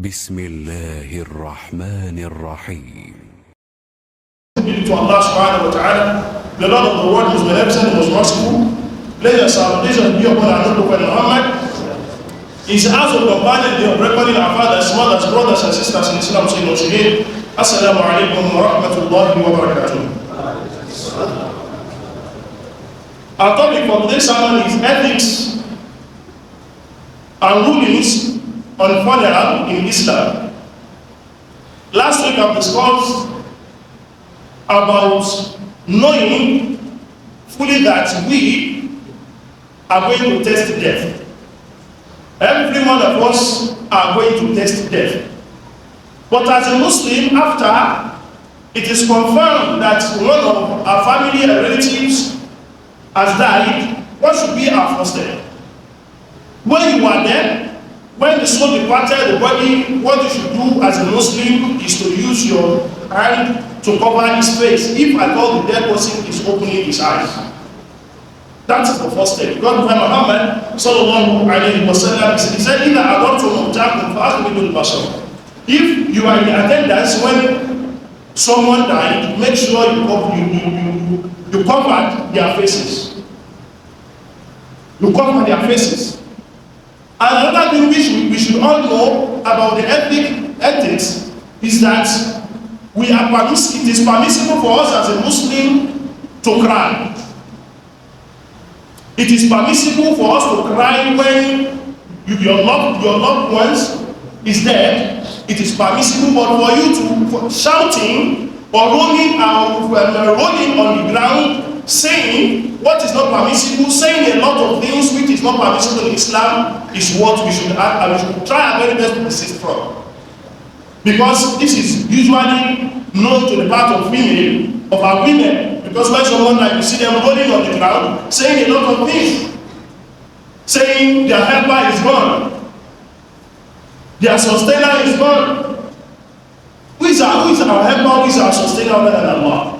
بسم الله الرحمن الرحيم. To Allah subhanahu wa ta'ala, the Lord of the world, who is beneficent and most merciful. Let us salvation be upon our Lord Prophet Muhammad, his household companion, the recording our fathers, mothers, brothers and sisters in Islam, saying once again, Assalamu alaikum wa rahmatullahi wa barakatuh. Our topic for today's sermon is ethics and rulings on funeral in Islam. Last week I've discussed about knowing fully that we are going to test death. Every one of us are going to test death. But as a Muslim, after it is confirmed that one of our family and relatives has died, what should be our first step? When you are there, when the soul departed the body, what you should do as a Muslim is to use your hand to cover his face if at all the dead person is opening his eyes. That is the first step. God Muhammad sallallahu alayhi wa sallam, he said, if you are in attendance when someone died, make sure you cover their faces. You cover their faces. Another thing we should all know about the ethics is that it is permissible for us as a Muslim to cry. It is permissible for us to cry when your loved ones is dead. It is permissible, but for you to shouting or rolling on the ground, saying what is not permissible, saying a lot of things which is not permissible in Islam is what we should try our very best to resist from. Because this is usually known to the part of our women. Because when someone like you see them rolling on the ground, saying a lot of things, saying their helper is gone, their sustainer is gone. Who is our helper? Who is our sustainer other than Allah?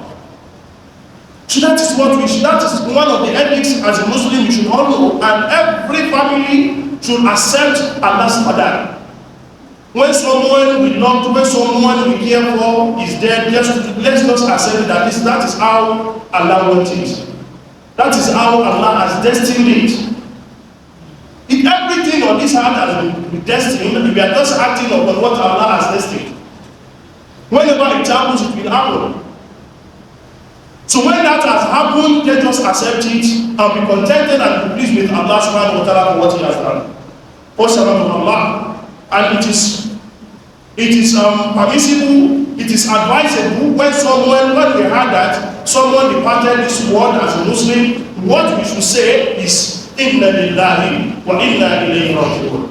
So that is one of the ethics as a Muslim we should all know, and every family should accept Allah's qadar. When someone we love, when someone we care for is dead, let's just accept that that is how Allah wants it. That is how Allah has destined it. If everything on this earth has been destined, we are just acting upon what Allah has destined. Whenever it happens, it will happen. So when that has happened, let us accept it and be contented and be pleased with Allah subhanahu wa ta'ala for what he has done. Allah. And it is permissible, it is advisable when we heard that someone departed this world as a Muslim, what we should say is Inna lillahi wa inna ilayhi raji'un.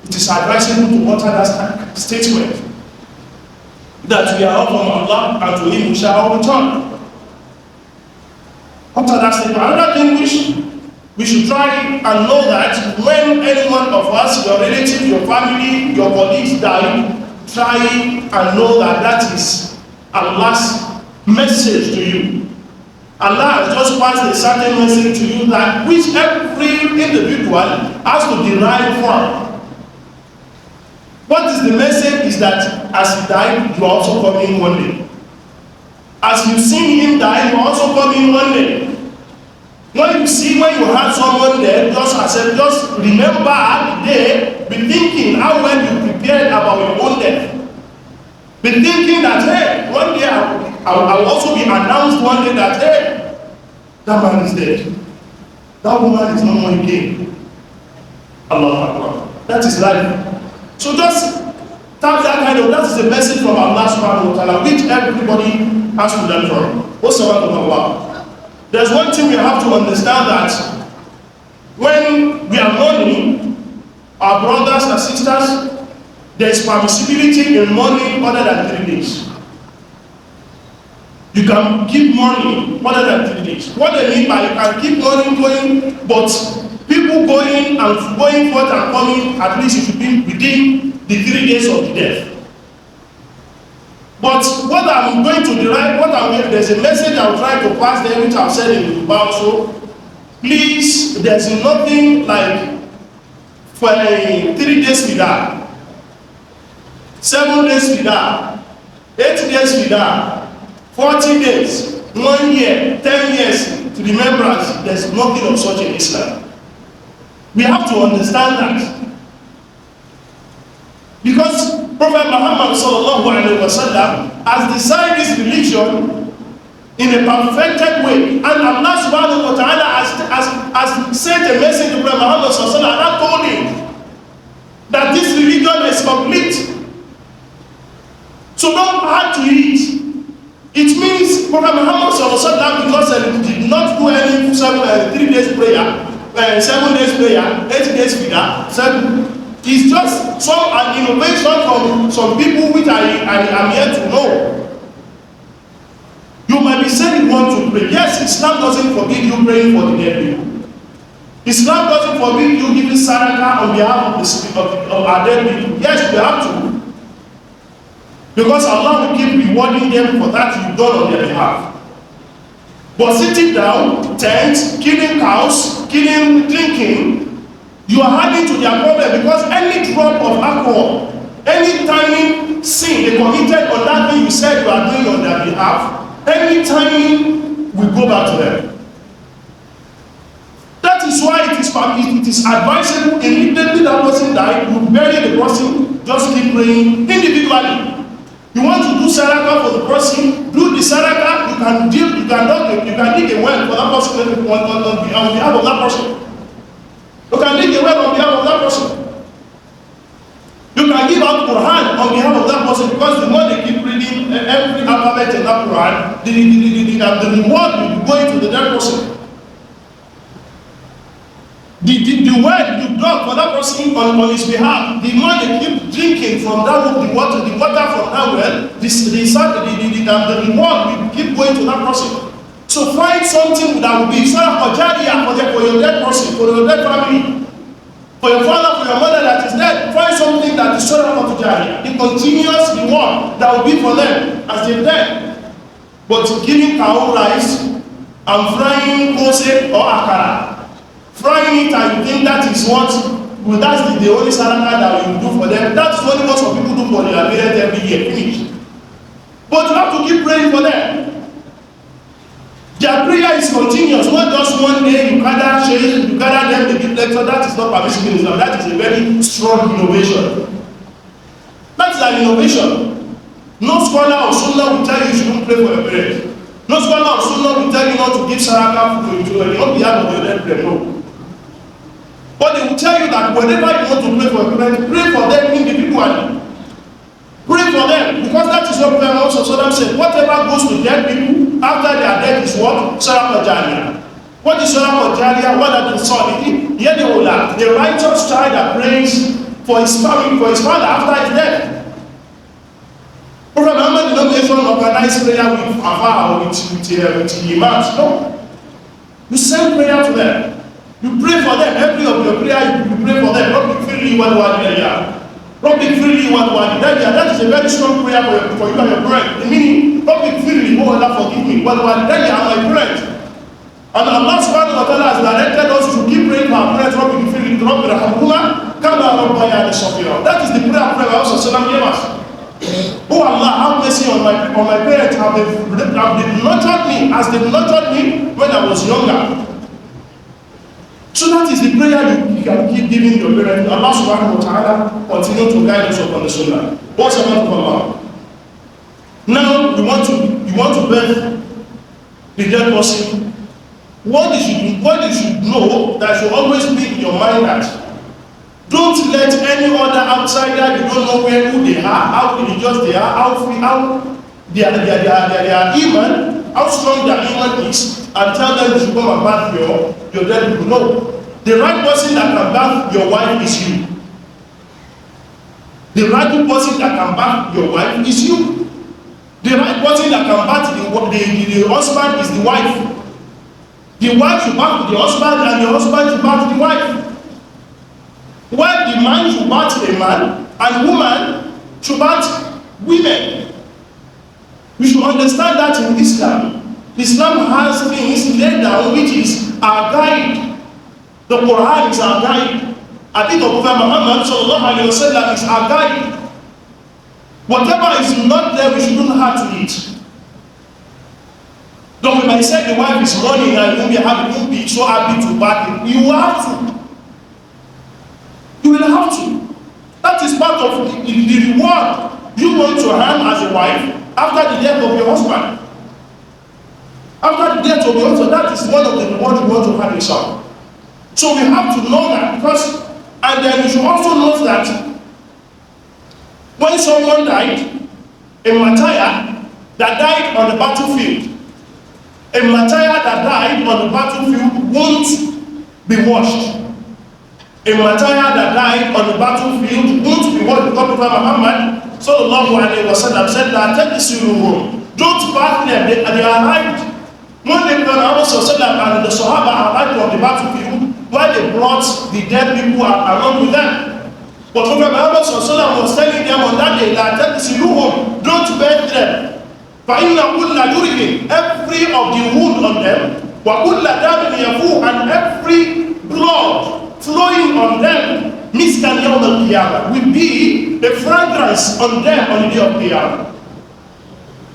It is advisable to utter that statement that we are all from Allah and to him we shall return. After that statement, another thing we should try and know that when any one of us, your relative, your family, your colleagues die, try and know that is Allah's message to you. Allah has just passed a certain message to you that which every individual has to derive from. What is the message is that as he died, you are also coming one day. As you've seen him die, you are also coming one day. When you have someone there, just remember the day, be thinking how well you prepared about your own death. Be thinking that, hey, one day I will also be announced one day that, hey, that man is dead. That woman is no more again. Allah Akbar. That is life. So just tap that is the message from Allah subhanahu wa ta'ala, which everybody has to learn from. What's the word of Allah? There's one thing we have to understand, that when we are mourning our brothers and sisters, there is permissibility in mourning other than 3 days. You can keep mourning other than 3 days. What I mean by you can keep mourning going, but people going forth and coming, at least it should be within the 3 days of the death. But what I'm going to derive, there's a message I'll try to pass there, which I've said in Yoruba also. Please, there's nothing like for a 3 days without. 7 days fida, 8 days fida, 40 days, 1 year, 10 years to remembrance. There's nothing of such in Islam. We have to understand that. Because Prophet Muhammad sallallahu alaihi wasallam has designed this religion in a perfected way, and Allah subhanahu wa ta'ala has sent a message to Prophet Muhammad sallallahu alaihi wasallam and told him that this religion is complete. So don't add to it. It means Prophet Muhammad sallallahu alaihi wasallam, because he did not do any 3 days prayer, 7 days prayer, 8 days fida, it's just an innovation from some people which I am here to know. You might be saying you want to pray. Yes, Islam doesn't forbid you praying for the dead people. Islam doesn't forbid you giving sadaqah on behalf of our dead people. Yes, we have to. Because Allah will keep rewarding them for that you've done on their behalf. But sitting down, tent, killing cows, drinking, you are adding to their problem, because any drop of alcohol, any tiny sin they committed on that thing you said you are doing on their behalf, any tiny will go back to them. That is why it is advisable immediately that person died, you bury the person, just keep praying individually. You want to do sadaqah for the person, do the sadaqah. You can dig a well for that person on behalf of that person. You can dig a well on behalf of that person. You can give out Quran on behalf of that person, because the more they keep reading every alphabet in that Quran, the reward will be going to the dead person. The word you dug for that person on his behalf, the more they keep drinking from that the water from that well, the reward will keep going to that person. So find something that will be sadaqah jariyah for your dead person, for your dead family, for your father, for your mother that is dead. Find something that is sadaqah jariyah, the continuous reward that will be for them as they're dead. But giving cow rice and frying kose or akara, frying it and you think that is what, well, that's the only sadaqah that you do for them. That's what most of people do for their parents every year, finish. But you have to keep praying for them. Their prayer is continuous, not just one day you gather shade, you gather them, they give lecture. That is not permissible in Islam. That is a very strong innovation. That is an innovation. No scholar of Sunnah will tell you shouldn't pray for your parents. No scholar of Sunnah will tell you not to give sadaqah to your on behalf of your dead parents. No. But they will tell you that whenever you want to pray for your parents, pray for them individually. Pray for them, because that is what Prophet Muhammad said. Whatever goes to dead people after their death is what? Sadaqah jariyah. What is Sadaqah jariyah? What are the salihin? The righteous child that prays for his family, for his father after his death. Prophet Muhammad did not mention organized prayer with Afa or with imams. No. You send prayer to them. You pray for them. Every of your prayer, you pray for them. Not freely one. Rabbi freely one. That is a very strong prayer for you and your parents. The meaning, Rabbi freely, oh Allah forgive me. One are my parents. And Allah subhanahu wa ta'ala has directed us to keep praying for our parents. Rabbi freely, Rabbi rahamhuma, kama rabbayani saghira. That is the prayer of Prophet Muhammad gave us. Oh Allah, have mercy on my parents. Have they nurtured me as they nurtured me when I was younger. So that is the prayer you can keep giving your parents. Allah subhanahu wa ta'ala continue to guide us upon the sunnah. What's about Allah? Now you want to birth the dead person. What you should know that should always be in your mind, that don't let any other outsider, you don't know who they are, how religious they are, how their iman, how strong their iman is, and tell them you should come and bath your dead people. No. The right person that can bath your wife is you. The right person that can bath your wife is you. The right person that can bath the husband is the wife. The wife should bath the husband, and the husband should bath the wife. While the man should bath a man, and woman should bath women. We should understand that in Islam. Islam has things laid down which is our guide. The Quran is our guide. I think of Prophet Muhammad sallallahu alaihi wasallam is our guide. Whatever is not there, we shouldn't have to eat. Though we might say the wife is mourning and you won't be so happy to back it. You will have to. You will have to. That is part of the reward you want to earn as a wife after the death of your husband. After the death of your husband, that is one of the rewards you want to have yourself. So we have to know that, because, and then you should also know that when someone died, a martyr that died on the battlefield, a martyr that died on the battlefield won't be washed. A martyr that died on the battlefield won't be washed, because Prophet Muhammad sallallahu alaihi wasallam said that don't bath them. They arrived. When the Prophet sallallahu and the Sahaba arrived on the battlefield, where they brought the dead people along with them. But Prophet Muhammad sallallahu was telling them on that day that don't bathe them. فَإِنَّ كُلَّ جُرِهٍ, every of the wound on them, وَكُلَّ دَمٍ يَفُوهُ, and every blood flowing on them, مِسْكًا يَوْمَ الْقِيَامَةِ, will be a fragrance on them on the day of Qiyamah.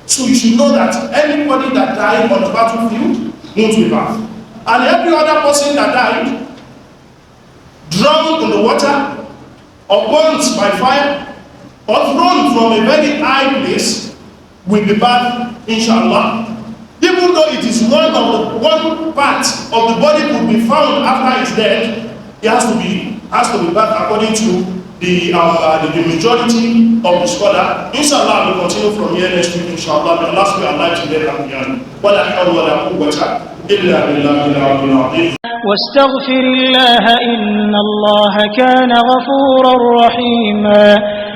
So you should know that anybody that died on the battlefield won't be bathed. And every other person that died, drowned in the water, or burnt by fire, or thrown from a very high place, will be bathed, inshallah. Even though it is one part of the body could be found after his death, it has to be bathed according to the majority of the scholar. Inshallah, we'll continue from here next week, inshallah. The last week I'd like to get up again. ولا حول ولا قوة إلا بالله العلي العظيم. واستغفر الله إن الله كان غفورا رحيما.